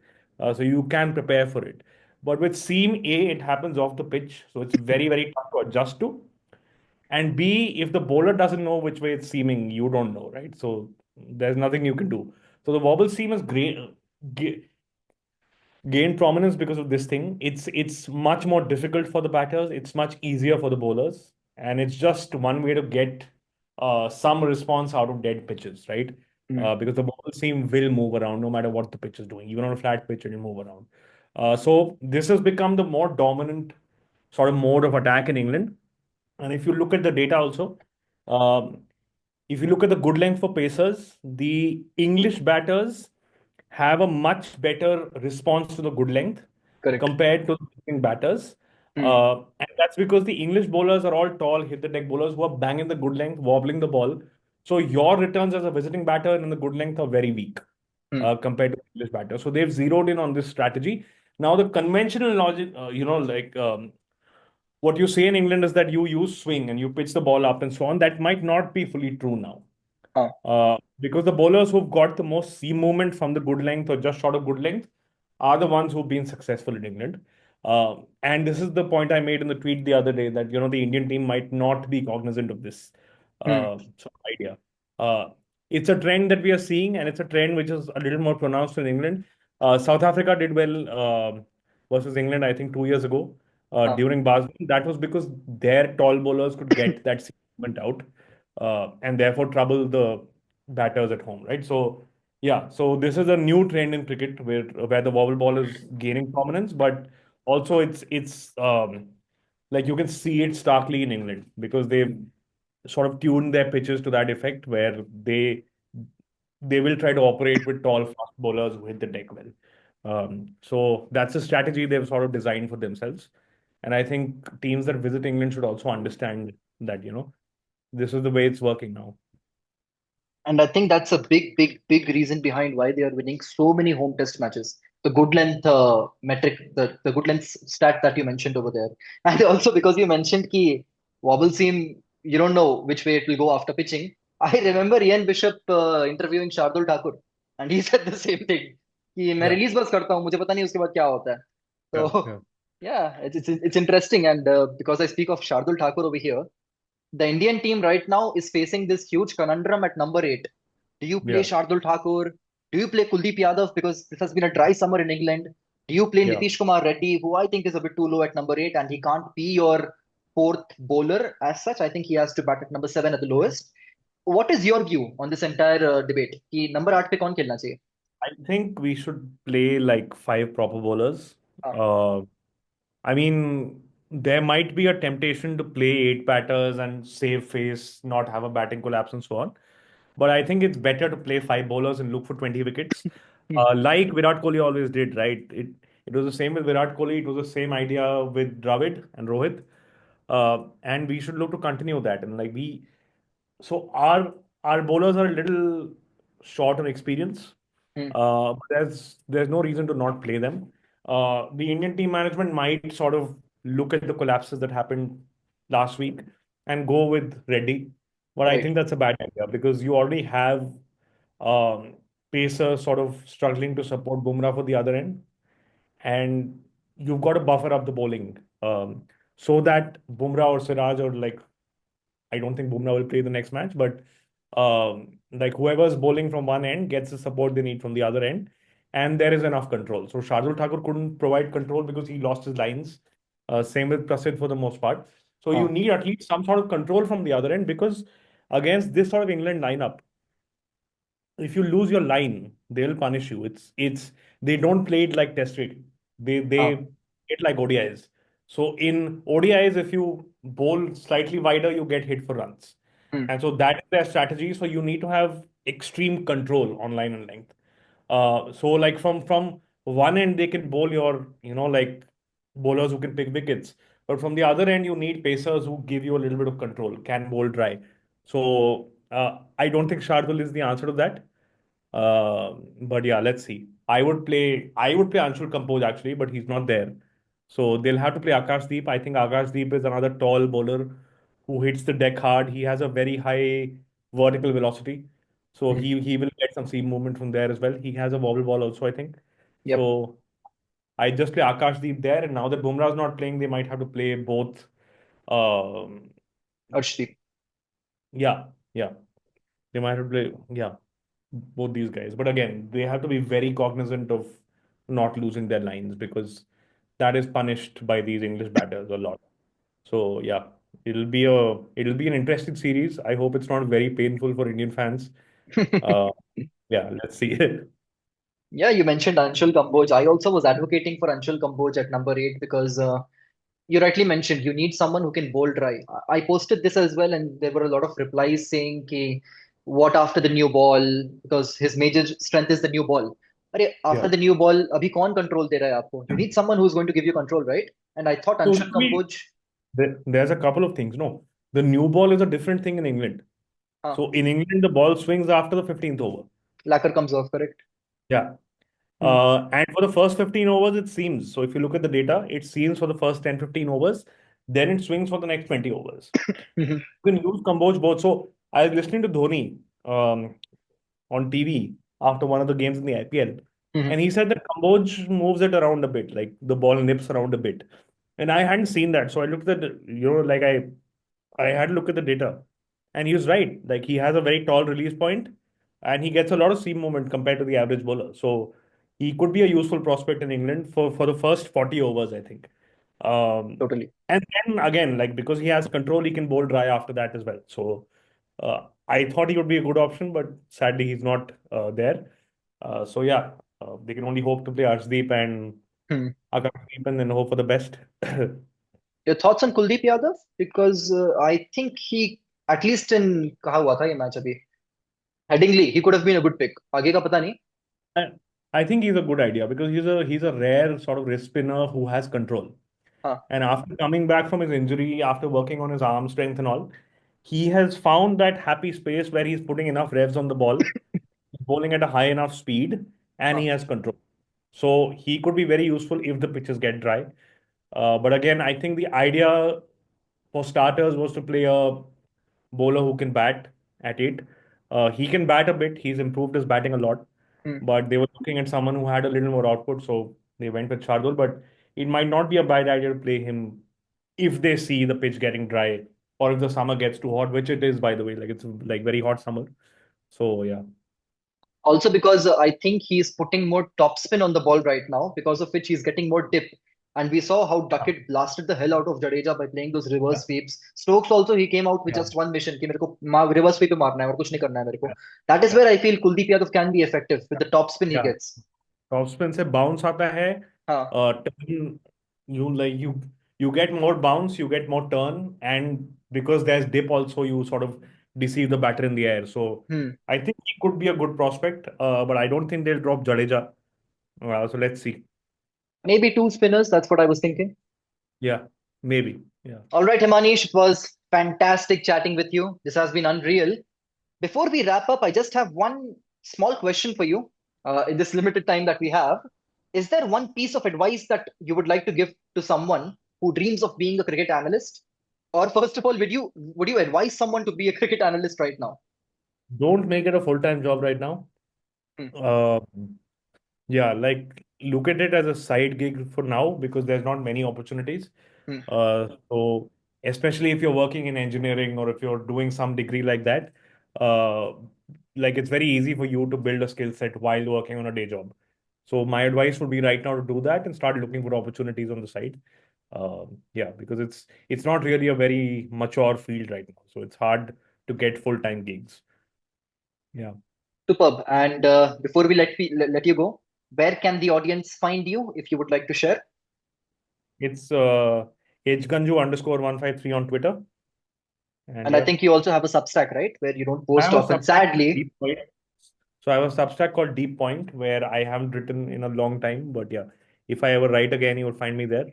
So you can prepare for it. But with seam A, it happens off the pitch, so it's very, very tough to adjust to. And B, if the bowler doesn't know which way it's seaming, you don't know, right? So there's nothing you can do. So the wobble seam is great, gained prominence because of this thing. It's much more difficult for the batters. It's much easier for the bowlers, and it's just one way to get some response out of dead pitches, right? Hmm. Because the ball seam will move around no matter what the pitch is doing. Even on a flat pitch, it will move around. So this has become the more dominant sort of mode of attack in England. And if you look at the data also, um, if you look at the good length for pacers, the English batters have a much better response to the good length Correct. compared to the visiting batters. Hmm. And that's because the English bowlers are all tall, hit the deck bowlers who are banging the good length, wobbling the ball. So your returns as a visiting batter in the good length are very weak Hmm. compared to English batters. So they've zeroed in on this strategy. Now, the conventional logic, like what you say in England is that you use swing and you pitch the ball up and so on. That might not be fully true now. Ah. Because the bowlers who've got the most seam movement from the good length or just short of good length are the ones who've been successful in England. And this is the point I made in the tweet the other day that the Indian team might not be cognizant of this Hmm. sort of idea. Uh, it's a trend that we are seeing, and it's a trend which is a little more pronounced in England. South Africa did well versus England, I think, 2 years ago Huh. during Basel. That was because their tall bowlers could get that segment out and therefore trouble the batters at home, right? So yeah, so this is a new trend in cricket where the wobble ball is gaining prominence, but also it's like you can see it starkly in England because they've sort of tuned their pitches to that effect where they will try to operate with tall fast bowlers who hit the deck well. So that's a strategy they've sort of designed for themselves. And I think teams that visit England should also understand that, this is the way it's working now. And I think that's a big, big, big reason behind why they are winning so many home test matches. The good length metric, the good length stat that you mentioned over there. And also because you mentioned ki wobble seam, you don't know which way it will go after pitching. I remember Ian Bishop interviewing Shardul Thakur, and he said the same thing. कि मैं Yeah, release बस करता हूँ मुझे पता नहीं उसके बाद क्या होता है yeah, तो yeah, yeah it's interesting and because I speak of Shardul Thakur over here the Indian team right now is facing this huge conundrum at number 8. Do you play yeah, Shardul Thakur? Do you play Kuldeep Yadav because this has been a dry summer in England? Do you play yeah. Nitish Kumar Reddy, who I think is a bit too low at number 8 and he can't be your fourth bowler as such? I think he has to bat at number 7 at the lowest. What is your view on this entire debate? कि number 8 पे कौन खेलना चाहिए? I think we should play like five proper bowlers. हाँ, Uh, I mean, there might be a temptation to play eight batters and save face, not have a batting collapse and so on. But I think it's better to play five bowlers and look for 20 wickets, hmm, like Virat Kohli always did, right? It was the same with Virat Kohli. It was the same idea with Dravid and Rohit, and we should look to continue that. And like so our bowlers are a little short on experience. hmm, But there's no reason to not play them. The Indian team management might sort of look at the collapses that happened last week and go with Reddy. But I right. think that's a bad idea because you already have um, Pacer sort of struggling to support Bumrah for the other end, and you've got to buffer up the bowling so that Bumrah or Siraj or like I don't think Bumrah will play the next match, but like whoever's bowling from one end gets the support they need from the other end, and there is enough control. So Shardul Thakur couldn't provide control because he lost his lines. Same with Prasid for the most part. So you हाँ, need at least some sort of control from the other end because against this sort of England lineup, if you lose your line, they'll punish you. It's they don't play it like test cricket. They हाँ, play it like ODIs. So in ODIs, if you bowl slightly wider, you get hit for runs. hmm, And so that is their strategy. So you need to have extreme control on line and length. So like from one end they can bowl your like bowlers who can pick wickets, but from the other end you need pacers who give you a little bit of control, can bowl dry. So I don't think Shardul is the answer to that. But yeah, let's see. I would play Anshul Kampoj actually, but he's not there. So they'll have to play Akashdeep. I think Akashdeep is another tall bowler who hits the deck hard. He has a very high vertical velocity. So hmm. he will get some seam movement from there as well. He has a wobble ball also, I think. Yep, So I just play Akashdeep there, and now that Bumrah's not playing, they might have to play both. Um, Arshdeep. yeah, yeah. They might have to play, yeah, both these guys. But again, they have to be very cognizant of not losing their lines because that is punished by these English batters a lot. So yeah, it'll be an interesting series. I hope it's not very painful for Indian fans. Uh, yeah, let's see. Yeah, you mentioned Anshul Kamboj. I also was advocating for Anshul Kamboj at number 8 because you rightly mentioned you need someone who can bowl dry. I posted this as well, and there were a lot of replies saying, ki, what after the new ball? Because his major strength is the new ball. अरे, Yeah. after the new ball, अभी कौन control दे रहा है आपको? You need someone who's going to give you control, right? And I thought So Anshul Kamboj, there's a couple of things. No, the new ball is a different thing in England. हाँ, So in England, the ball swings after the 15th over. lacquer comes off, correct? Yeah. Hmm. And for the first 15 overs, it seems. So if you look at the data, it seems for the first 10, 15 overs, then it swings for the next 20 overs. You can use combos both. So I was listening to Dhoni on TV after one of the games in the IPL, Mhm. and he said that Kamboj moves it around a bit, like the ball nips around a bit. And I hadn't seen that. So I looked at, like I had a look at the data, and he was right. Like he has a very tall release point, and he gets a lot of seam movement compared to the average bowler. So he could be a useful prospect in England for the first 40 overs, I think. Totally. And then again, like because he has control, he can bowl dry after that as well. So I thought he would be a good option, but sadly he's not there. So yeah, they can only hope to play Arshdeep and Hmm. Akash and then hope for the best. Your thoughts on Kuldeep Yadav? Because I think he, at least in कहा हुआ था ये match अभी Headingly, he could have been a good pick. आगे का पता नहीं. I, I think he's a good idea because he's a rare sort of wrist spinner who has control. हाँ. And after coming back from his injury, after working on his arm strength and all, he has found that happy space where he's putting enough revs on the ball, bowling at a high enough speed, and he हाँ. has control. So he could be very useful if the pitches get dry. But again, I think the idea for starters was to play a bowler who can bat at it. He can bat a bit. He's improved his batting a lot. Hmm. But they were looking at someone who had a little more output, so they went with Shardul. But it might not be a bad idea to play him if they see the pitch getting dry or if the summer gets too hot, which it is, by the way. Like it's like very hot summer. So yeah. Also because I think he's putting more topspin on the ball right now, because of which he's getting more dip. And we saw how Duckett blasted the hell out of Jadeja by playing those Yeah. reverse sweeps. Stokes also, he came out with Yeah. just one mission कि मेरे को reverse sweep पे मारना है और कुछ नहीं करना है मेरे को. Yeah. That is Yeah. where I feel Kuldeep Yadav can be effective with the top spin he Yeah. gets. Top spin से बाउंस आता है हाँ. Turn you like you get more bounce, you get more turn, and because there's dip also, you sort of deceive the batter in the air. So Hmm. I think he could be a good prospect, but I don't think they'll drop Jadeja. So let's see. Maybe two spinners, that's what I was thinking. Yeah, maybe. Yeah. All right, Himanish, it was fantastic chatting with you. This has been unreal. Before we wrap up, I just have one small question for you in this limited time that we have. Is there one piece of advice that you would like to give to someone who dreams of being a cricket analyst? Or first of all, would you advise someone to be a cricket analyst right now? Don't make it a full-time job right now. Hmm. Uh, yeah, like look at it as a side gig for now because there's not many opportunities. Hmm. So especially if you're working in engineering or if you're doing some degree like that, uh, like it's very easy for you to build a skill set while working on a day job. So my advice would be right now to do that and start looking for opportunities on the side. Yeah, because it's not really a very mature field right now, so it's hard to get full-time gigs. Yeah, Superb. And before we let you go, where can the audience find you if you would like to share? it's hganju underscore 153 on Twitter, and And I yeah. think you also have a Substack, right? Where you don't I post have a often. Substack called Sadly. Deep Point. So I have a Substack called Deep Point where I haven't written in a long time. But yeah, if I ever write again, you will find me there.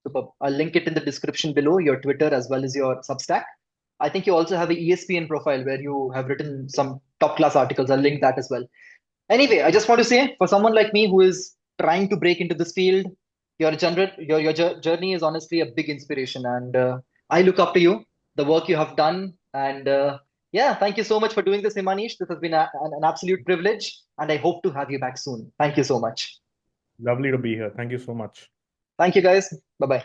Superb. I'll link it in the description below, your Twitter as well as your Substack. I think you also have a ESPN profile where you have written some top class articles. I'll link that as well. Anyway, I just want to say for someone like me who is trying to break into this field, your journey is honestly a big inspiration, and I look up to you, the work you have done, and yeah, thank you so much for doing this, Himanish. This has been an absolute privilege, and I hope to have you back soon. Thank you so much. Lovely to be here. Thank you so much. Thank you, guys. Bye bye.